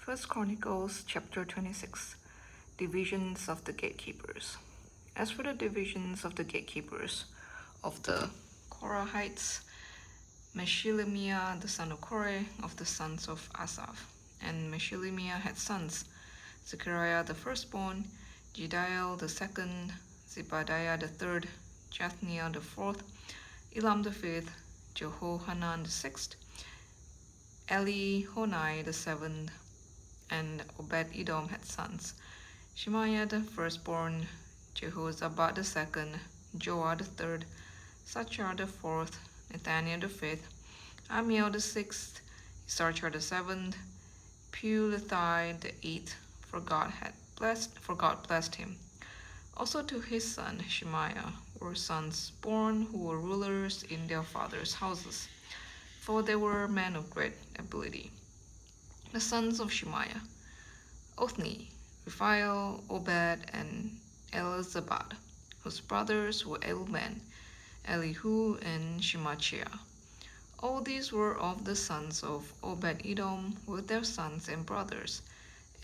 First Chronicles chapter 26. Divisions of the gatekeepers. As for the divisions of the gatekeepers of the Korahites, Meshilemiah the son of Korah of the sons of Asaph. And Meshilemiah had sons, Zechariah the firstborn, Jediel the second, Zebadiah the third, Jathniel the fourth, Elam the fifth, Jehohanan the sixth, Elihonai the seventh, and Obed-Edom had sons, Shemaiah the firstborn, Jehozabad the second, Joah the third, Sachar the fourth, Nathaniel the fifth, Amiel the sixth, Issachar the seventh, Peuletai the eighth, for God blessed him. Also to his son Shemaiah were sons born who were rulers in their fathers' houses, for they were men of great ability. The sons of Shemaiah: Othni, Raphael, Obed, and Elizabad, whose brothers were able men, Elihu and Shemachiah. All these were of the sons of Obed-Edom with their sons and brothers,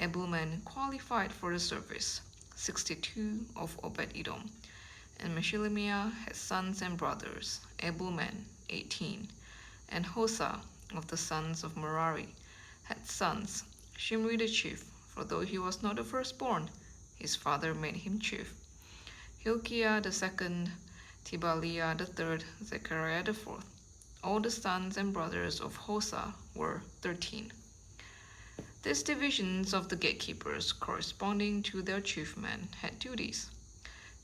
able men qualified for the service, 62 of Obed-Edom. And Meshilemiah had sons and brothers, able men, 18. And Hosa of the sons of Merari had sons, Shimri the chief, for though he was not the firstborn, his father made him chief, Hilkiah the second, Tibaliah the third, Zechariah the fourth. All the sons and brothers of Hosa were 13. These divisions of the gatekeepers, corresponding to their chief men, had duties,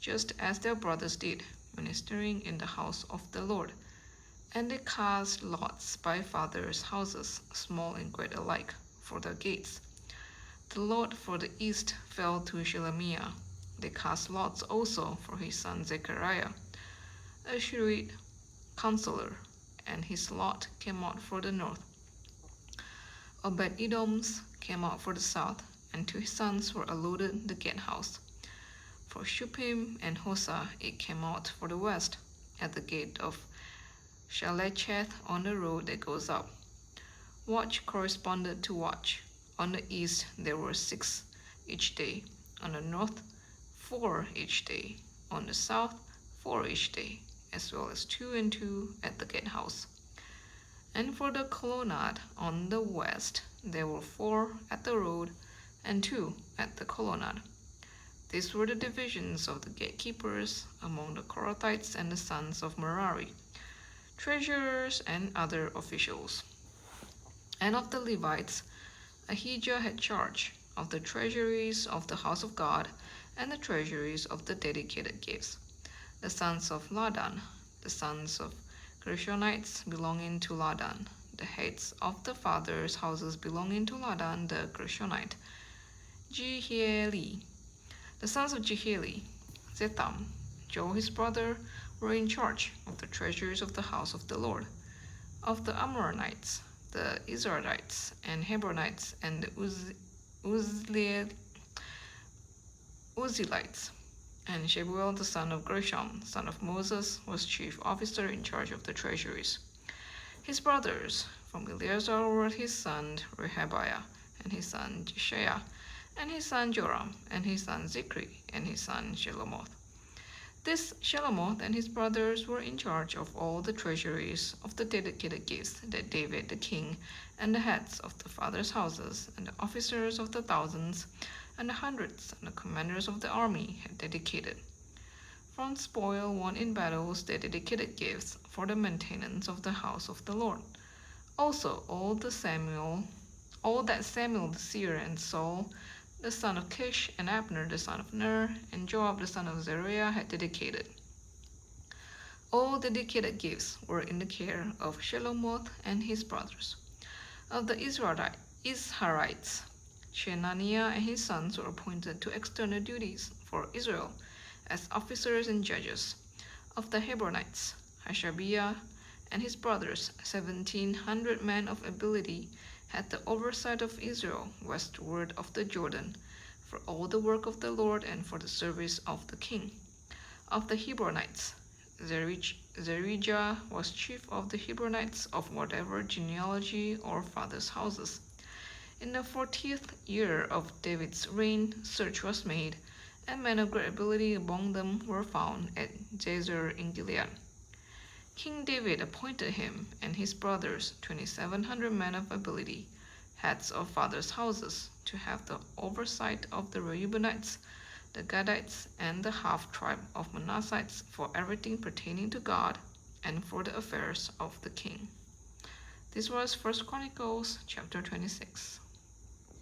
just as their brothers did, ministering in the house of the Lord. And they cast lots by fathers' houses, small and great alike, for their gates. The lot for the east fell to Shelemiah. They cast lots also for his son Zechariah, a shrewd counselor, and his lot came out for the north. Obed-Edom's came out for the south, and to his sons were allotted the gatehouse. For Shuppim and Hosa it came out for the west, at the gate of Shalecheth on the road that goes up. Watch corresponded to watch. On the east there were 6 each day. On the north 4 each day. On the south 4 each day, as well as 2 and 2 at the gatehouse. And for the colonnade on the west there were 4 at the road and 2 at the colonnade. These were the divisions of the gatekeepers among the Korathites and the sons of Merari, treasurers and other officials. And of the Levites, Ahijah had charge of the treasuries of the house of God and the treasuries of the dedicated gifts. The sons of Ladan, the sons of Gershonites belonging to Ladan, the heads of the fathers' houses belonging to Ladan the Gershonite, Jehieli. The sons of Jehieli, Zetham, Joel his brother, were in charge of the treasures of the house of the Lord. Of the Amorites, the Israelites and Hebronites and the Uzzielites, and Shebuel the son of Gershom, son of Moses, was chief officer in charge of the treasuries. His brothers from Eleazar were his son Rehabiah, and his son Jeshaiah, and his son Joram, and his son Zikri, and his son Shelomoth. This Shelomoth and his brothers were in charge of all the treasuries of the dedicated gifts that David the king, and the heads of the fathers' houses, and the officers of the thousands, and the hundreds, and the commanders of the army had dedicated. From spoil won in battles they dedicated gifts for the maintenance of the house of the Lord. Also all that Samuel the seer and Saul the son of Kish, and Abner the son of Ner, and Joab the son of Zeruiah had dedicated. All dedicated gifts were in the care of Shelomoth and his brothers. Of the Israelites, Shenaniah and his sons were appointed to external duties for Israel as officers and judges. Of the Hebronites, Hashabiah and his brothers, 1,700 men of ability, had the oversight of Israel westward of the Jordan, for all the work of the Lord and for the service of the king. Of the Hebronites, Zerijah was chief of the Hebronites of whatever genealogy or fathers' houses. In the 40th year of David's reign, search was made, and men of great ability among them were found at Jazer in Gilead. King David appointed him and his brothers, 2,700 men of ability, heads of fathers' houses, to have the oversight of the Reubenites, the Gadites, and the half-tribe of Manassites for everything pertaining to God and for the affairs of the king. This was 1 Chronicles chapter 26.